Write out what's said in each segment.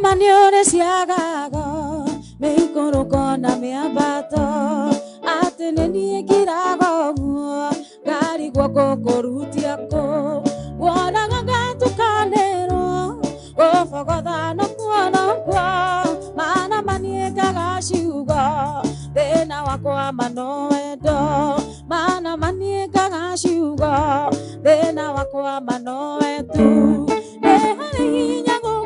Maniores yagago me korokona me abato ateneni kirago gari gwako korutiako wana gatu kanero o fogoda no kwa mana manieka gashugo dena wako amano edo mana manieka gashugo dena wako amano edu ehani nyago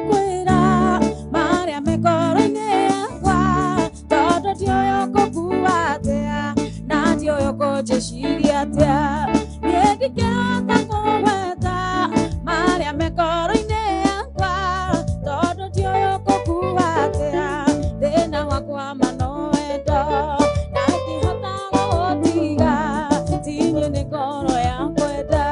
Cheshiriatia, Yedikata Koweta, Maria Mekoroinea, Todo Tioko Kuatea, Dena Wakwama Noedo, Nati Hotala Otiga, Tino Negoro Yanqueda.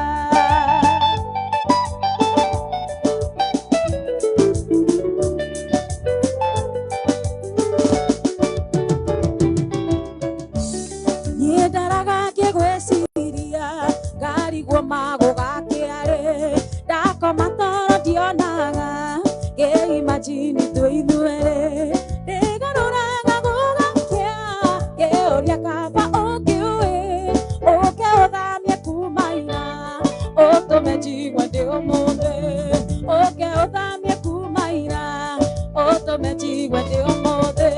Mago gakiare da komatoro dionaga ke imagine to inuere de garora gagoga ke oria kapa okiwe oke oda mi kumaina o to meji wande omonde oke oda mi kumaina o to meji wande omonde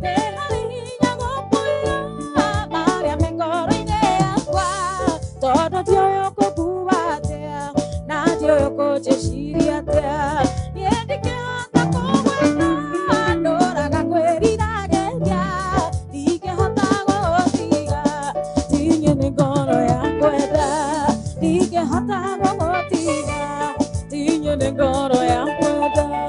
de harinya gopoira maria me koroine kwa todo dio Cheshiriatea, Yedikata Koweta, Dora Gaquerida Gedia, Dike Hotago Tiga, Tinye Negoro Yanqueda, Dike Hotago Tiga, Tinye Negoro Yanqueda.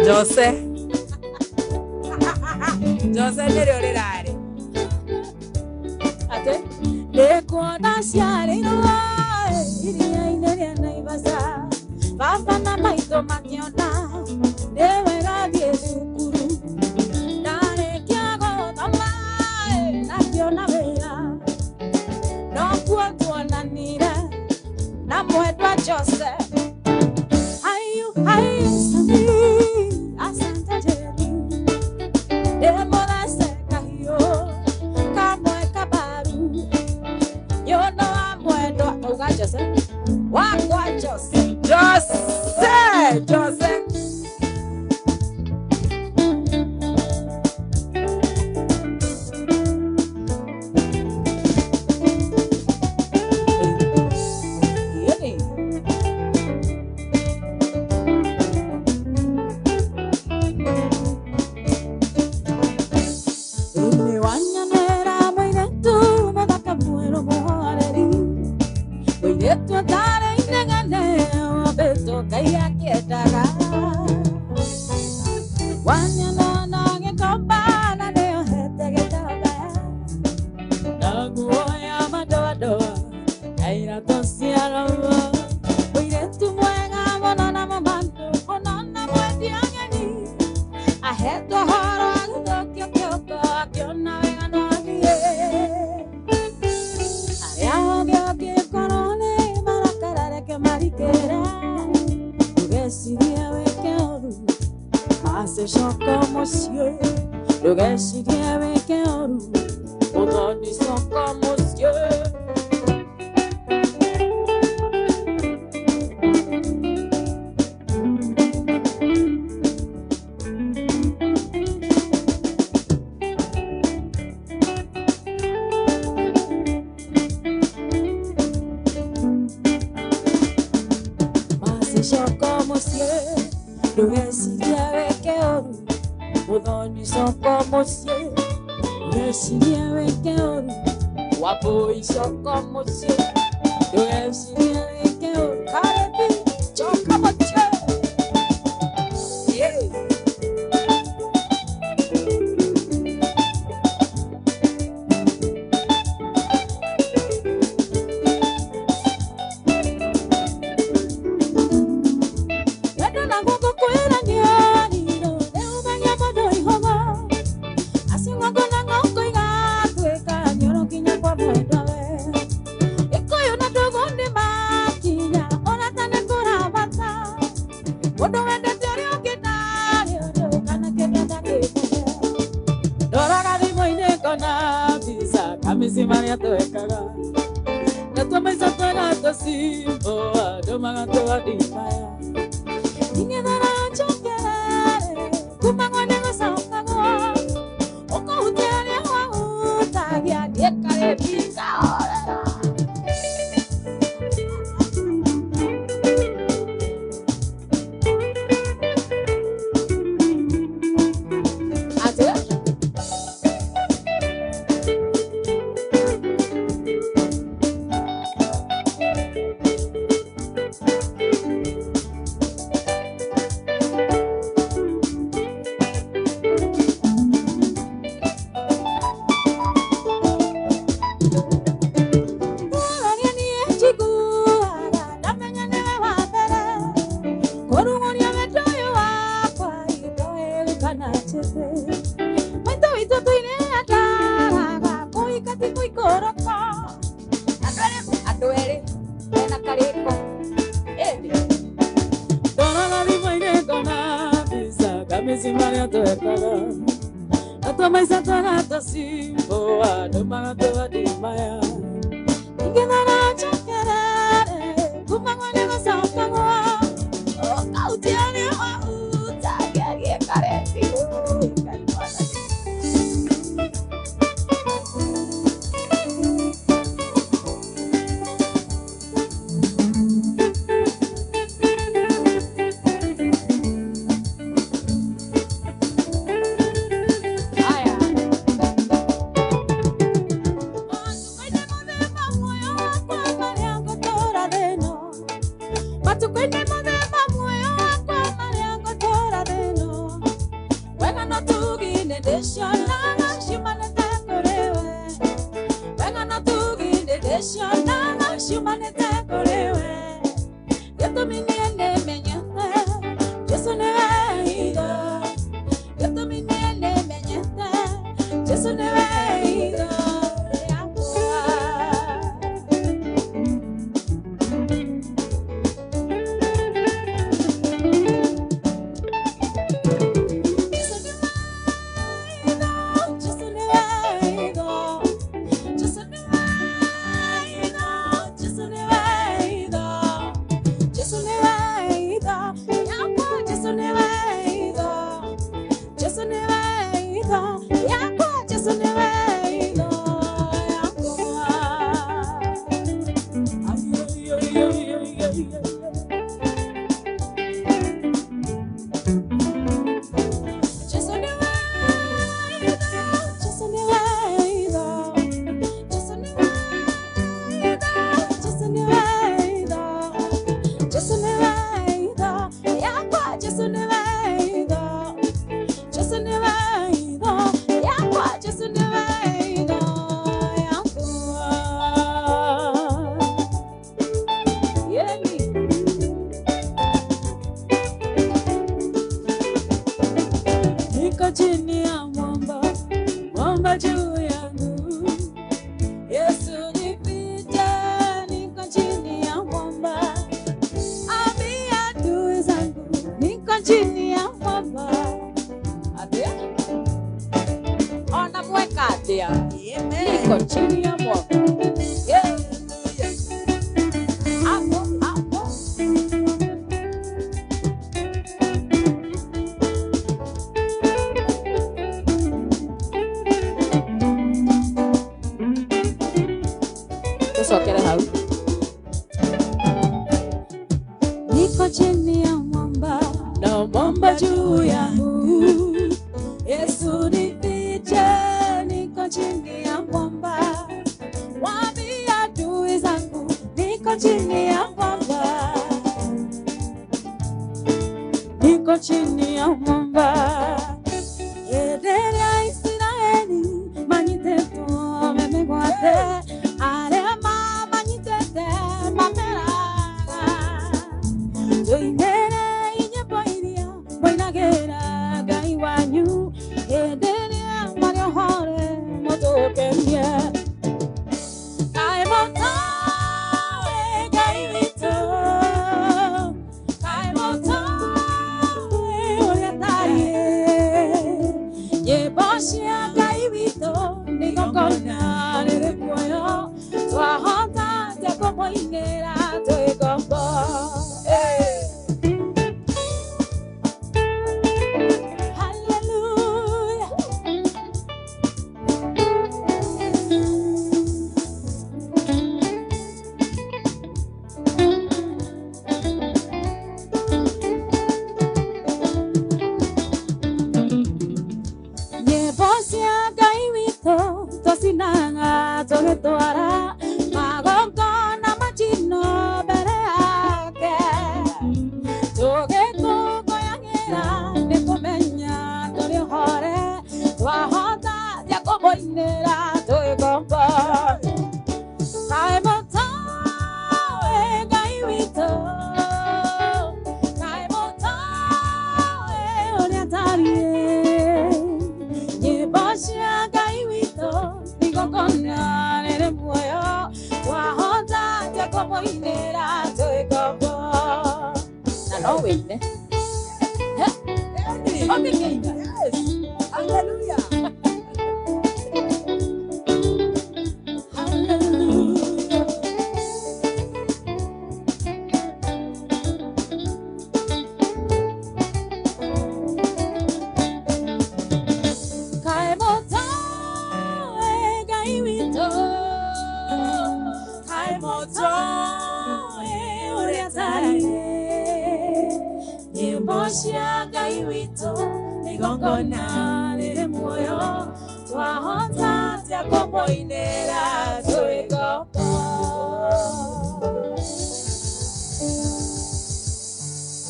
Jose. Jose nerorerare. Ate de kuona ciarĩ rũa iria-inĩ rĩa Naivasha baba na maitũ makĩona nĩ wega thiĩ cukuru ndarĩkia gũthoma nakĩona wĩra nokuo tuonanire na mwendwa Jose. Jose. Matukwende mothe mamwe wakwa marĩa ngũtũũra thĩ ĩno Yeshona shumanete kolewe. Yato miniene menyete. Yesu neveida. Yato miniene menyete. Yesu neveida.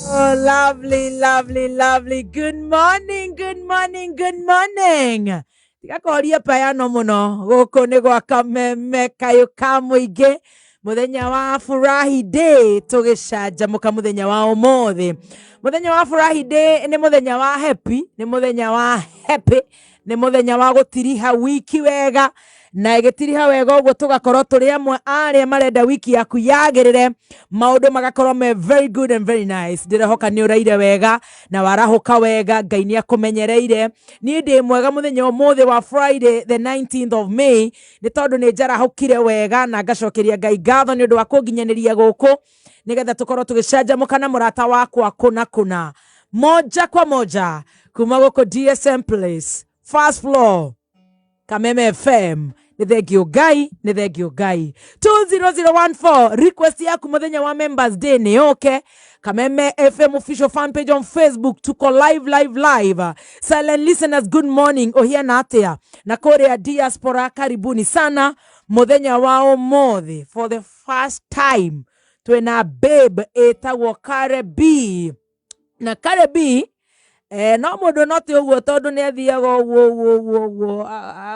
Oh, lovely, lovely, lovely. Good morning, good morning, good morning. tigakoria payano muno guku ni gwa Kameme kayo kamuige muthenya wa furahi day tugicanjamuka muthenya wa umuthi muthenya wa furahi day ni muthenya wa happy ni muthenya wa happy ni muthenya wa gutiriha wiki wega na igitiriha wega uguo tugakorwo turi amwe aria marenda wiki yaku yagirire maundu magakorwo me very good and very nice ndirehoka ni uraire wega na warahuka wega Ngai ni akumenyereire ni ndi mwega muthenya umuthi wa Friday the 19th of May ni tondu ni njarahukire wega na ngacokeria Ngai ngatho ni undu wa kunginyaniria guku nigetha tukorwo tugicanjamuka na murata wakwa kuna moja kwa moja kuma guku DSM Place first floor Kameme FM ni thengio Ngai 20014 request yaku muthenya wa members day ni okay Kameme FM official fan page on Facebook tuko live silent listeners good morning ohiana atia na Korea diaspora karibuni sana muthenya wa umuthi for the first time twina babe etagwo Kareh na Kareh no mundu no ti uguo tondu ni athiaga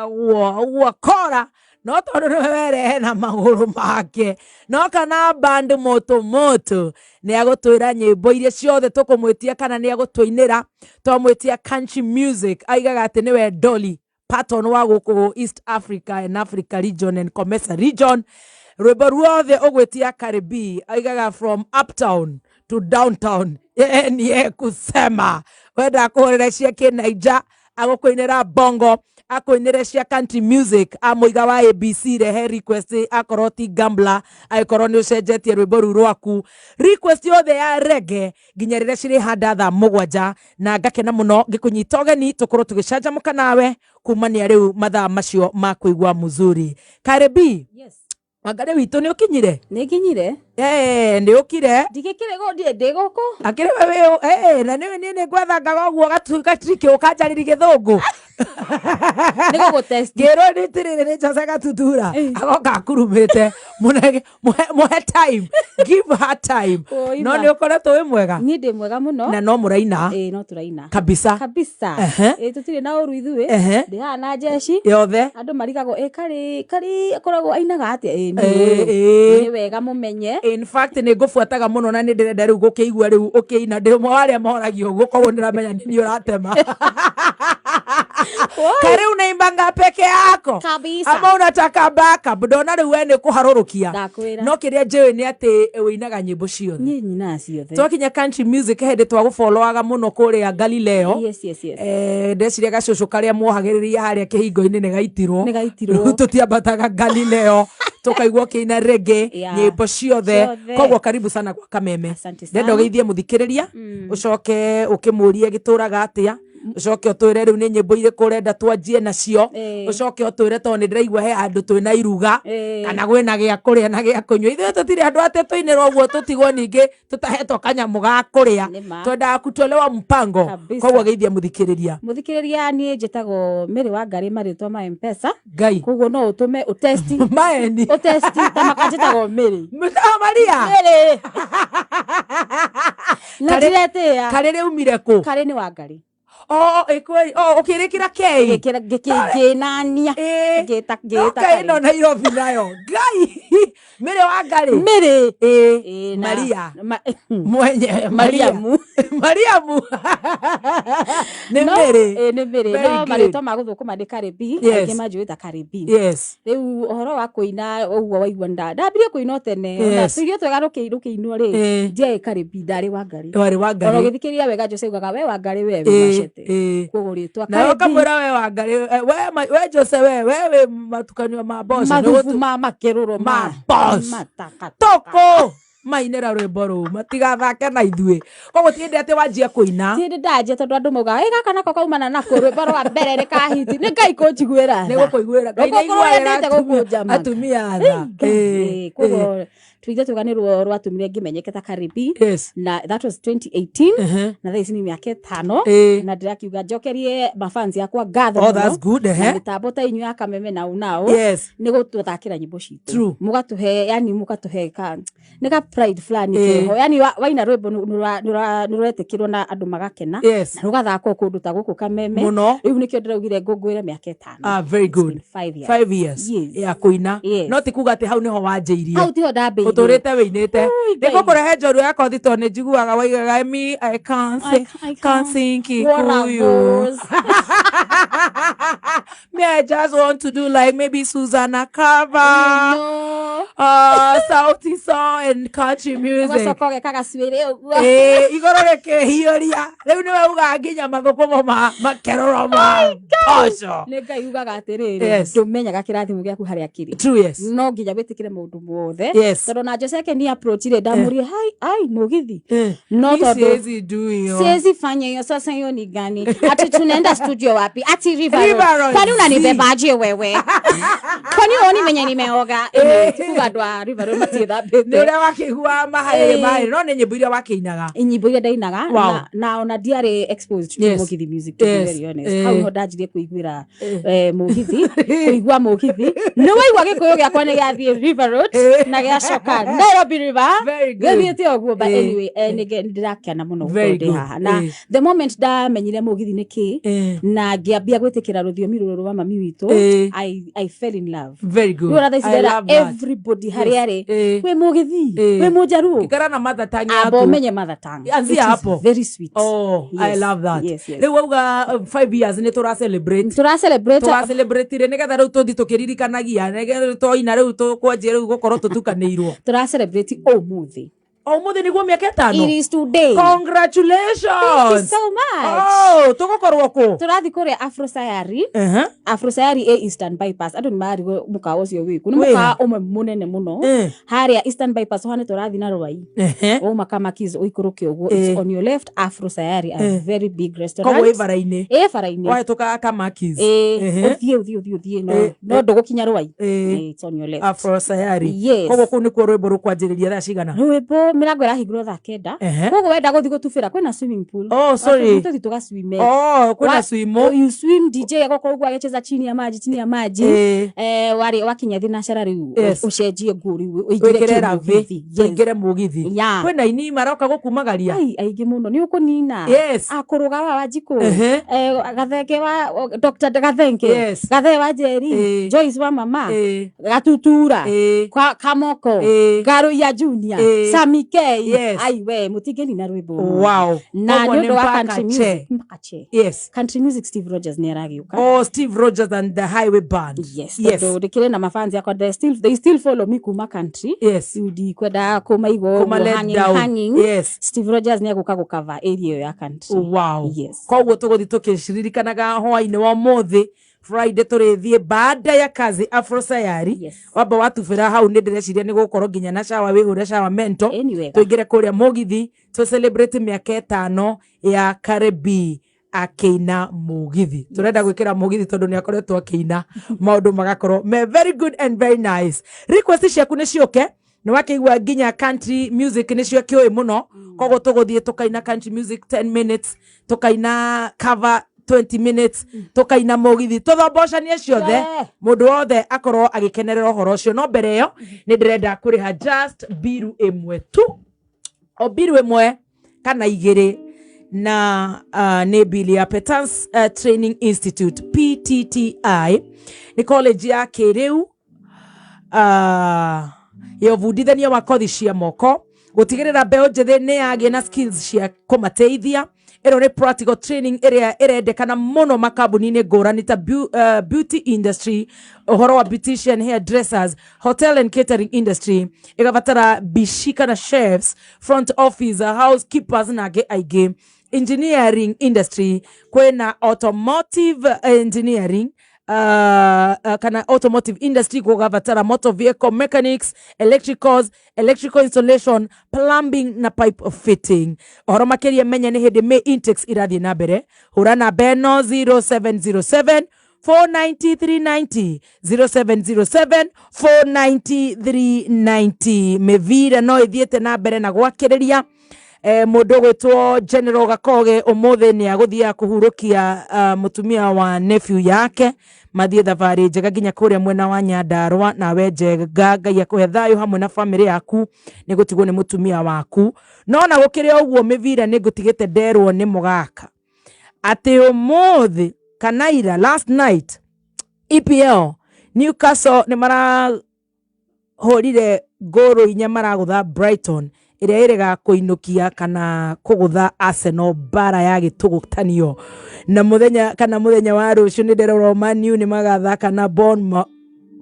uguo kora no tondu ni werehe na maguru make no kana band moto ni agutwira nyimbo iria ciothe tukumwitia kana ni agutwinira twamwitia country music aigaga ati niwe Dolly Parton wa guku East Africa and Africa region and Comesa region rwimbo ruothe ugwitia Kareh aigaga from uptown to downtown ni kusema wenda kuhorera cia Kinaija agukuinira bongo akuinire cia country music amuiga wa ABC rehe request akorwo ti gambler aikorwo ni ucenjetie rwimbo ru rwaku request yothe ya reggae nginya rire ciri handa thaa 7 na ngakena muno ngikunyita ogeni tukorwo tugicanjamuka nawe kumania riu mathaa macio ma kuigwa muzuri Kareh yes Magare witu ni ukinyire ni ukire ndigikire go ndi guku akire wewe na ni gwathangaga guo gatuka trick ukanjariri githungu nigo go test gero ni tirire ni chasaga tutura agoka kurumite muhe time give her time no ni ukoretwo wi mwega ni ndi mwega muno na no muraina no turaina kabisa tutire na uru ithuĩ ndi hana jeshi yothe andu marigago Kareh akoragwo ainaga ati ni wega mumenye in fact ni ngufuataga muno na ni ndirenda riu gukiigua riu ukiina ndi mwe waria moragio uguo koguo ndiramenya nini uratema Kareh unaimbanga peke yako kabisa ama unataka backup ndona riu we ni kuharurukia no kiria njiwi ni ati winaga nyimbo ciothe nyina ciothe twakinya country music hindi twagufollowaga muno kuria Galileo yes ndeciria gacucu karia muhagiriria haria kihingo-ini ni gaitirwo tutiambataga Galileo tukaigua kina reggae nyimbo ciothe koguo karibu sana kwa Kameme ndenda ugeithie muthikiriria ucoke ukimurie gituraga atia ucoke utwire riu ni nyimbo ire kurenda twanjie nacio ucoke utwire to ni ndiraigua he andu twina iruga kana gwina gia kuria na gia kunywa ithuĩ tutire andu ate twinirwo uguo tutigwo ningi tutahetwo kanyamu ga kuria twenda kutolewa mpango koguo geithie muthikiriria ni njitagwo Mary wa Ngari maritwa ma M-Pesa Ngai koguo no utume utesti maeni utesti tamakajitagwo Mary Maria na diretea Kareh umire ku Kareh ni wa Ngari ekweli ukirikira kei nania geta okay no Nairobi nayo Ngai Mary wa Ngari Maria mwenye Mariamu ni Mary no marito maguthukuma ndi Kareh aingi manjuita Kareh yes riu uhoro wa kuina uguo waigua ndambirie kuina tene na tuirio twega rukiinwo ri je Kareh ndari wa Ngari oro githikiria wega Jose ugaga we wa Ngari we machete kuguritwa Kareh na ukamwira we wa Ngari we Jose we matukanio ma boss mathufu ma makiruro ma boss toko mainera rwimbo ru matigathake na ithuĩ koguo tiende ati wanjia kuina tiende ndaje tondu andu muga gaka nako kaumana nako rwimbo rwa mbere ni kahiti ni Ngai kunjiguira ni gukuiguira Ngai ni iguira atumia tha koguo twithe tuganirwo rwatumire ngimenyeketa Kareh. Na that was 2018 na thaisi ni miaka 5 na ndirakiuga njokerie mafans yakwa gatho. Oh, that's good. Mitambo ta inyu ya Kameme nao ni gututhakira nyimbo citu mugatuhe yani mugatuhe nika pride flani keho yani waina rwimbo nuretekirwo na andu magakena na rugathakwo kundu ta guku Kameme riu nikio ndiraugire ngungwire miaka 5. Very good. 5 years ya kuina no tikuga ati hau niho wanjiirie hau tiho ndambiirie uturite weinite niko kurehe njoru yakwa thito ni njiguaga waigaga me I can't sing Kikuyu. Me I just want to do like maybe Susanna Carver, Sauti song and country music. Igoro ke hioria. Leo ni wauga nginya mathukumo makeroroma. Osho. Nega yugaga atiriri. Ndumenyaga kirathimu gyaku haria kiri. True, yes. No nginya witikire mundu mothe. Tondu na Joseke ni approach ire ndamurie hai mugithi. No tondu siezi do hiyo. Siezi fanya hiyo sasa hiyo ni gani? Ati tunaenda studio wapi? Ati River. Kwani unanibebaje wewe? Kwani uoni venye nimeoga? Tukadwa River matitha bete. Nure wakigua mahali no ni nyimbo iria wakiinaga. Nyimbo iria ndainaga na ona diare exposed to mugithi music to be very honest. How ho ndajirie kuiguira mugithi, kuigua mugithi. No waigua gikuyu giakwa ni gathie River Road na giacoka Nairobi River. Gathiete oguo but anyway ndirakena muno gukorwo haha. Na the moment ndamenyire mugithi niki na ngiambia gwitikira ruthiomi ruru rwa mami witu I fell in love. Very good. I love everybody hariare we mugithi we mujaru ikara na mother tongue abo menye mother tongue anzia hapo very sweet. I love that. Leo uga 5 years ni tura celebrate re nigetha riu tuthi tukiririkanagia nigetha toina riu tukwanjia riu gukorwo tutukanirwo tura celebrate umuthi umuthi niguo miaka 5. It is today. Congratulations. Thank you so much. Tugukorwo ku turathi kuria Afro Sayari. Afro Sayari Eastern Bypass andu ni mari mukawa ucio wiku ni mukawa umwe munene muno haria Eastern Bypass hane turathi na rwai makamakizo uikuruke uguo. It's on your left. Afro Sayari, a very big restaurant. Kwa faraine wa tuka kamakizo uthie no ndugukinya rwai. It's on your left. Afro Sayari kogo ku ni ku rwimbo rukwanjiriria thaa cigana? Rwimbo mirango irahingirwo thaa 9. Kogo wenda guthi gutubira kwina swimming pool. Sorry. Tuthi tugaswime. Kwina swimo. You swim DJ yako kwa agecheza chini ya maji. Wari wakinya thina cara riu ucenjie nguri uigire mugithi. Ingire mugithi. Kwina ini maroka gukumagaria. Aingi muno ni ukunina. Akuruga wa Wanjiku. Gathenge wa Dr. Gathenge. Gathe wa Jerry. Joyce wa mama. Gatutura. Kwa Kamoko. Garu ya Junior. Samike. We mutigeni na rwimbo. Wow. Na nyondo wa country music makache. Country music Steve Rogers ni aragiuka. Steve Rogers and the Highway Band. Though dikire na mafans yako they still follow me kuma country. Udi kwenda kumaigo hanging. Steve Rogers ni aguka cover area ya country. Wow. Koguo tuguthi tukishiririkanaga hwaini wa mothi Friday turithie baada ya kazi Afro Sayari wamba watubira hau ni ndireciria ni gukorwo nginya na shawa wihure shawa mento tuingire kuria mugithi to celebrate miaka 5 ya Kareh akeina mugithi. Turenda gwikira mugithi tondu ni akoretwo akeina maundu magakorwo me very good and very nice. Request ciaku ni cioke ni wakeigua nginya country music ni cio kioi muno kogo tuguthie tukaina country music 10 minutes tukaina cover 20 minutes tukaina mugithi tuthombocanie ciothe mundu wothe akorwo agikenerera horo cio. No mbere yo ni ndirenda kuriha just biru imwe tu o biru imwe kana igiri na ni bili ya Petance Training Institute PTTI ni college ya kiriu yovundithania wa kothi cia moko gutigirira mbeo njethi ni yagie na skills cia kumateithia. Ero ni practical training area irendekana muno makambuni-ini ngurani ta beauty industry, uhoro wa beautician, hairdressers, hotel and catering industry, igavatara bishika na chefs, front office, housekeepers na aige. Engineering industry kwena automotive engineering kana automotive industry kugavatara motor vehicle mechanics, electrical installation, plumbing na pipe fitting. Ohoro makeria menya ni hindi me intakes irathie na mbere. Hura na beno 0707 490 0707 490 390 mevira no ithiete na mbere na gwakireria mundu gwitwo General Gakoge umuthe ni aguthia kuhurukia mutumia wa nephew yake mathie thavari njega nginya kuria mwena wa Nyandarua na wenjega Ngai akuhe thayo hamwe na family yaku ni gutigwo ni mutumia waku no na gukire uguo mivira ni gutigite nderwo ni mugaka ati umuthe kanaira last night EPL Newcastle ni mara horire goro inya maragutha Brighton iria irega kuinukia kana kugutha Arsenal bara ya gitugutanio na muthenya wa rucio ni nderero Man U ni magathaka na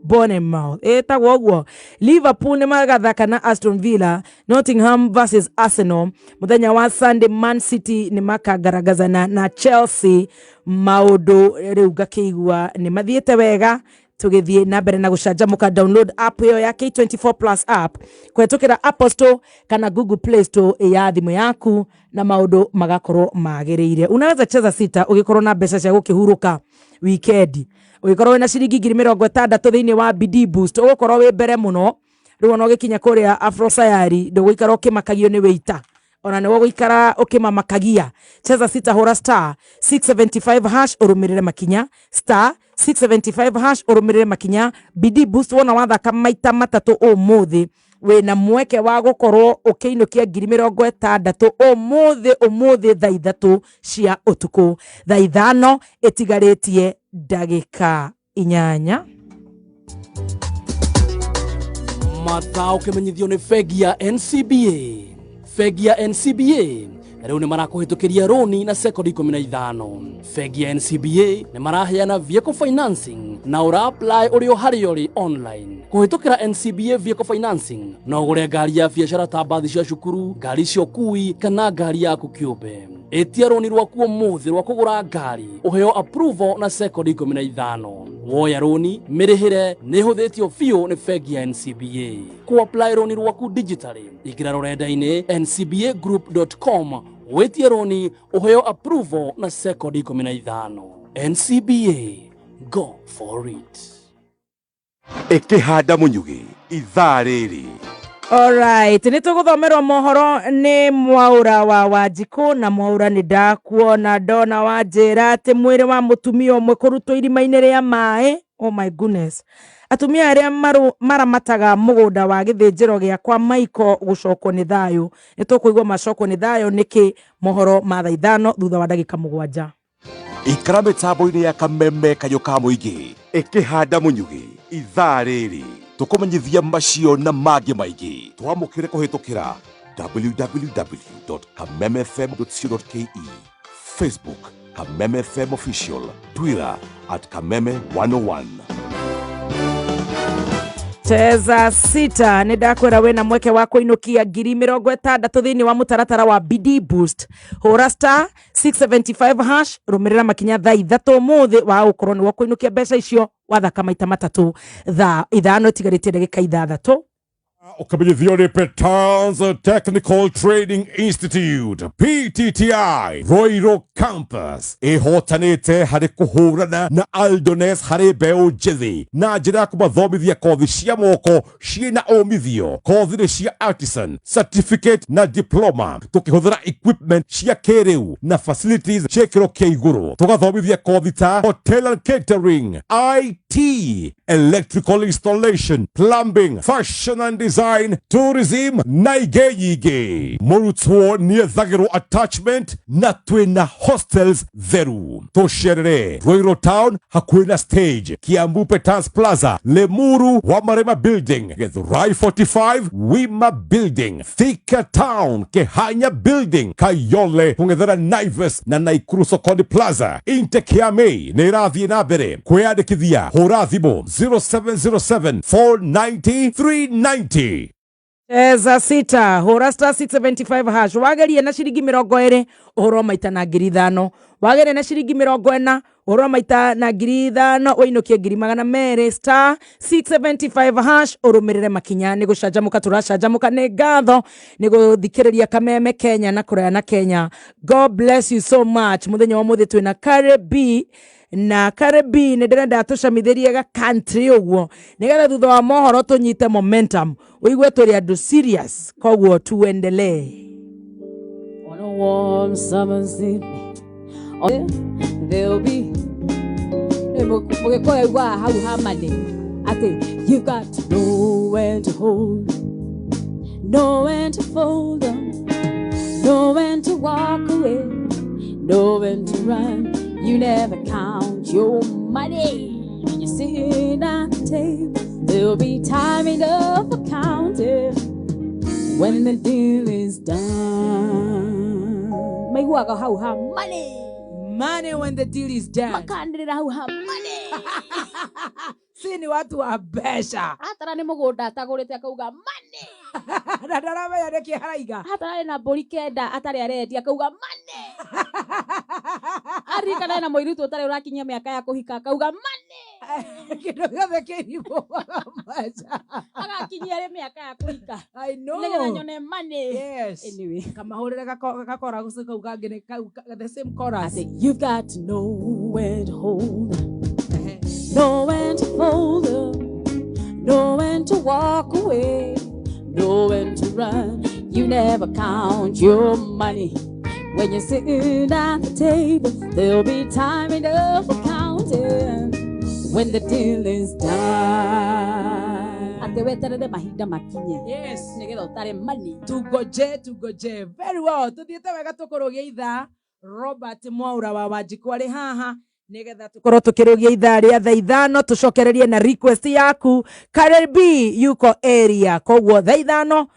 Bournemouth etagwo guo Liverpool ni magathaka na Aston Villa Nottingham versus Arsenal muthenya wa Sunday Man City ni makagaragazana na Chelsea maundu riu gakiigua ni mathiete wega tugithie na mbere na gucanjamuka download app yo ya K24 Plus app kwetukira Apple Store kana Google Play Store ya thimu yaku na maundu magakorwo magiriire unaweza cheza sita ugikorwo na mbeca cia gukihuruka weekend ugikorwo na ciringi 60 thiini wa BD Boost ugikorwo wi mbere muno riu no gikinya kuria Afro Sayari ndugikara ukimakagio ni weita ona ni wogikara ukimamakagia cheza sita hora star 675 hash urumirire makinya star 675 hash urumirire makinya BD Boost wona wathaka maita matatu umuthi wina mweke wa gukorwo ukiinukia 60 umuthi thaa 3 cia utuku thaa 5 itigaritie ndagika 8 mathaa ukimenyithio ni bengi ya NCBA bengi ya NCBA riu ni marakuhitukiria roni na second 15 bengi ya NCBA ni maraheana vehicle financing na ura apply urio hariori online kuhitukira NCBA vehicle financing no gure ngari ya biashara ta bathi cia cukuru ngari cia kui kana ngari yaku kiumbe etia roni rwaku umuthi rwa kugura ngari uheo approval na second 15 woya roni mirihire ni huthitio fio ni bengi ya NCBA ku apply roni rwaku digitally igira rurenda-ini ncbagroup.com wetia roni uheo approval na second 15 NCBA go for it ikihanda munyugi ithaa riri. Alright, nituguthomerwa mohoro ni Mwaura wa Wanjiku na Mwaura ni ndakuona ndona wanjira ati mwiri wa mutumia umwe kurutwo irima-ini ria mai. Oh my goodness. Atumia aria maramataga mugunda wa githinjiro giakwa maiko gucokwo ni thayo nitukuigwa macokwo ni thayo niki mohoro ma thaa 5 thutha wa ndagika 7 ikara mitambo-ini ya Kameme kayuka muingi ikihanda munyugi ithaa riri tukumenyithia macio na mangĩ maingĩ twamũkĩre kũhĩtũkĩra www.kamemefm.co.ke Facebook Kameme FM Official Twitter @Kameme101 Cheza sita ni ndakwira wena mweke wa kuinukia 60 thiini wa mutaratara wa BD Boost hora star 675 hash rumirira makinya thaa 3 muthi wa ukorwo ni wa kuinukia mbeca icio wathaka maita matatu thaa 5 tigaritie ndagika 6 ukamenyithio ni Petals Technical Training Institute PTTI Roiro Campus ihotanite hari kuhurana na Aldones hari beo njithi na njira kumathomithia kothi cia moko ciina umithio kothi ni cia artisan certificate na diploma tukihuthira equipment cia kiriu na facilities cia kiro kia iguru tugathomithia kothi ta hotel and catering IT electrical installation plumbing fashion and design, tourism, na igeyige. Murutwo niethagirwo attachment na twina hostels theru. Tosherere, Roiro Town, hakuina stage, Kiambu Petans Plaza, Lemuru, Wamarema Building, Githurai 45, Wima Building, Thika Town, Kehanya Building, Kayole, Hungethera Naivas, na Naikuru Sokoni Plaza, Intekiame, Nerathi Nabere, Kweadekithia, Horathimo, 0707 490 390. Eza sita, hora star 675 hash, wagerie na shiringi 20, uhoro maita na 5,000, wagerie na shiringi 40, uhoro maita na 5,000, wainukie 200 star 675 hash, urumirire makinya, ni gucanjamuka turacanjamuka ni ngatho, ni guthikiriria Kameme Kenya na kuraya na Kenya. God bless you so much. Muthenya wa muthi twina Kareh B na Kareh nä ndärenda tå camithirie ga country å guo nä getha thutha wa mohoro tå nyite momentum å igue tå rä andå serious koguo tuendelee. On a warm summer's evening, there'll be you've got to know when to hold, know when to fold them, know when to walk away, know when to run. You never count your money when you're sitting at the table. There'll be time enough for counting when the deal is done. May walk how money. Money when the deal is done. Makandira how money. Sini watu wa besha. Atara ni mugunda atagurite akauga money. Na ndaramenya niki haraiga. Atara na mburi kenda atari aredia akauga money. Arika na moiritu atari urakinyia miaka ya kuhika akauga money. Kido gothe kirimo besha. Agakinyia ri miaka ya kuhika. I know. Nigera nyone money. Yes. Anyway, kama hurira gakora gucauga ngine the same chorus. I say you've got to know when to hold, know when to fold up, know when to walk away, know when to run. You never count your money when you're sitting at the table. There'll be time enough for counting when the deal is done. Yes. Tugoje. Very well. Tuthiete wega tukurugia ithaa. Robert Mwaura wa Wanjiku ari haha nigetha tukorwo tukirugia ithaa ria thaa ithano tucokererie na request yaku. Kareh yuko area koguo thaa ithano